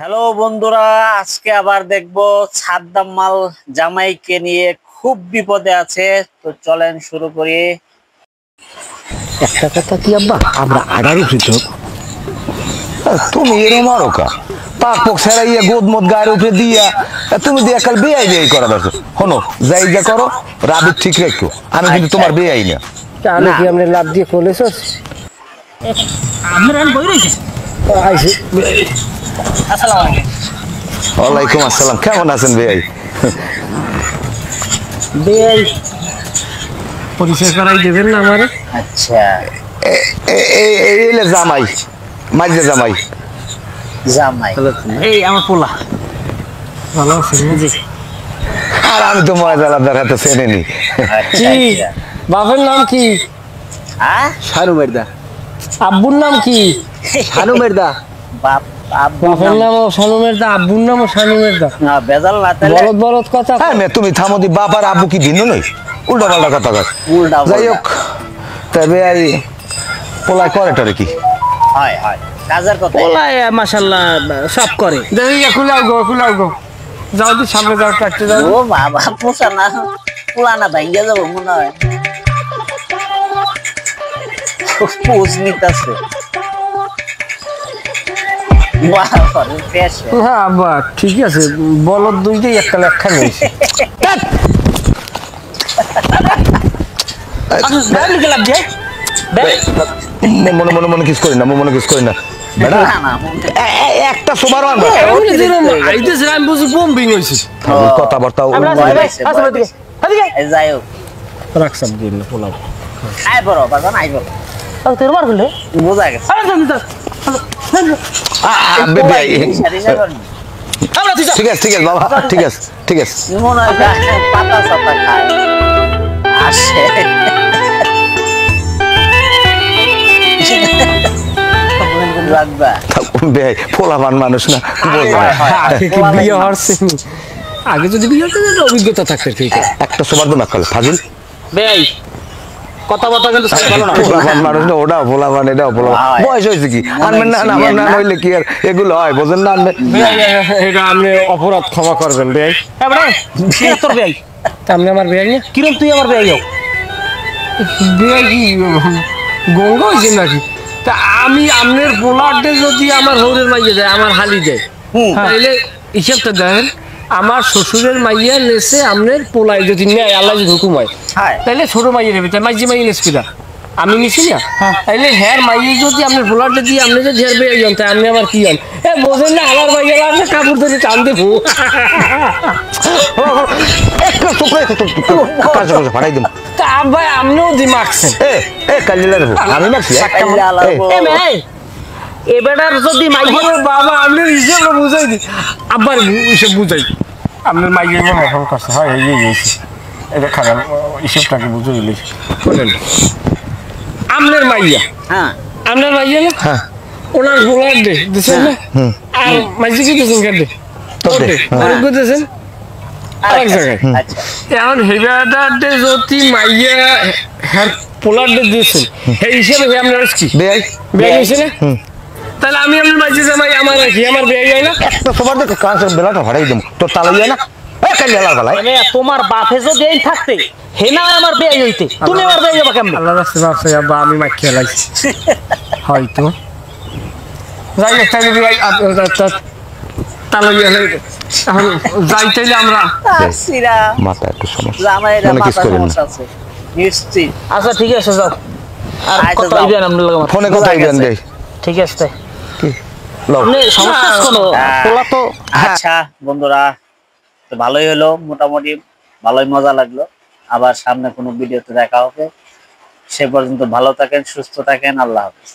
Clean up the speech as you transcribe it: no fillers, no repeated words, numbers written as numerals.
Hello বন্ধুরা, আজকে আবার দেখবো সাদ্দাম মাল জামাইকে নিয়ে খুব বিপদে আছে। তো চলেন শুরু করি। একটা কথা কি আব্বা, আমরা আগারই ফিতো তুমি এরম আরো কা পাক পক সেরাইয়া গোদ মদ গায়ের উপরে দিয়া তুমি দিয়া কাল বেয়াই বেয়াই করা দরছো। হনো যাই যা করো, রাবিত ঠিক রাখো, আমি কিন্তু তোমার বেয়াই না। তাহলে কি আমরা লাভ দিয়ে করেছস? আমরা বই রইছি। আইছি। আসসালামু আলাইকুম। ওয়ালাইকুম আসসালাম, কেমন আছেন বেয়াই? বেই পরিচয় করাই দেবেন না আমারে? আচ্ছা, এইলে জামাই, মাঝে জামাই। জামাই এই আমার পোলা। ভালো আছেন? জি। আর আমি তো ময়দালাদার হাতে চেনে নি। কি বাবার নাম কি? হ্যাঁ, শানুমের দা। আব্বুর নাম কি? শানুমের দা। বাপ বাবার নামও শানুমের দা, আব্বুর নামও শানুমের দা। না বেজাল না তাহলে। বলদ বলদ কথা। হ্যাঁ মে তুমি থামো দি, বাপ আর আব্বু কি ভিন্ন নই? উল্টা পাল্টা কথা কয়। উল্টা যাই হোক, তবে এই পোলায় করেটারে কি? হয় হয় কাজের কথা। পোলা মাশাআল্লাহ সব করে। দেখি খুলাও গো। যাও দি সামনে যাও, কাটতে যাও। ও বাবা, পোষা না পোলা না ভাঙ্গে যাবো মনে হয়। পোষ নিতেছে হ্যাঁ আব্বা ঠিক আছে, বলদ দুইটাই একটা লেখা নিয়েছে। মনে মনে মনে কিছু করি না, মনে কিস করি না বেটা। একটা সুমারও আনবা। আমি বুঝি বোম্বিং হয়েছে। কথাবার্তা যাই হোক, রাখসাম দিন না পোলাও। আই বড় বাজান, আই বড় তোর মার হলে বোঝা গেছে। ঠিক আছে বাবা, ঠিক আছে মনে হয় পাতা সাতা খায় আসে। রাখবা ফোলাবান মানুষ না, বিয়ে হচ্ছে আগে যদি বিয়ে হতো অভিজ্ঞতা থাকতে। ঠিক আছে, একটা সবার তো না খালে ফাজিল বেই কথাবার্তা কিন্তু ভালো না। ফোলাবান মানুষ না, ওটাও ফোলাবান এটাও ফোলাবান। বয়স হয়েছে কি আনবেন না, আমার না হইলে কি আর এগুলো হয় বোঝেন না? আনবেন এটা আপনি অপরাধ ক্ষমা করবেন বেয়াই। তোর বেই আপনি আমার বেয়াই না? কিরম তুই আমার বেই বেয়াই কি গঙ্গা হয়েছে নাকি? তা আমি আপনার পোলারটা যদি আমার হৌরের মাইয়ে দেয়, আমার হালি দেয়, তাইলে হিসাবটা দেখেন। আমার শ্বশুরের মাইয়া নেছে আপনার পোলায় যদি নেয়, আল্লাহ যদি হুকুম হয়, তাইলে ছোট মাইয়ে নেবে। তাই মাইজি মাইয়ে নেস কিনা আমি নিছি না? তাইলে হ্যার মাইয়ে যদি আপনার পোলারটা দিয়ে আপনি যদি হের বেয়ে যান, তাই আপনি আমার কি হন? বোঝেন না, আমার মাইয়া আপনি কাপড় ধরে টান দেবো। ফাটাই দেবো। তা ভাই আপনিও দিমাগছেন। আমি মারছি এবার যদি বাবা আপনার হিসেবে বুঝাই দি, আবার হিসেব বুঝাই আপনার মাইয়ের মনে এখন কাছে হয় এগিয়ে গেছি। এটা খারাপ হিসেবটাকে বুঝে গেছি। শোনেন, আপনার মাইয়া, আপনার মাইয়া না, ওনার গোলার দে দিচ্ছেন না, আর মাইজি কি দিচ্ছেন কেটে দিয়েছেন আরেক জায়গায়। এখন হেবাডাতে যদি মাইয়া হ্যাঁ পোলার ডে দিয়েছেন, সেই হিসেবে আপনার কি বেয়াই হয়েছে না? তাহলে আমি আপনার মাঝে জামাই আমার কি আমার বেয়াই হয় না? একটা সবার দেখে কাঁচের বেলাটা হরাই দেবো, তোর তালা যায় না? তোমার বাপে যদি এই থাকতে হে না আমার বেই হইতে, তুমি আমার বেই যাবা কেমন? আল্লাহ রাস্তে বাপে আব্বা আমি মা খেলাইছি হয়তো। যাই হোক তাইলে বেয়াই তালা গেলে এখন যাই তাইলে আমরা মাথা একটু সমস্যা। জামাইরা মাথা সমস্যা আছে নিশ্চিত। আচ্ছা ঠিক আছে যাও, আর কথা হইবেন আপনার লগে ফোনে কথা হইবেন দেই। ঠিক আছে তাই কি লও আপনি সমস্যা কোনো পোলা তো। আচ্ছা বন্ধুরা, তো ভালোই হলো, মোটামুটি ভালোই মজা লাগলো। আবার সামনে কোনো ভিডিওতে দেখা হবে। সে পর্যন্ত ভালো থাকেন, সুস্থ থাকেন, আল্লাহ হাফেজ।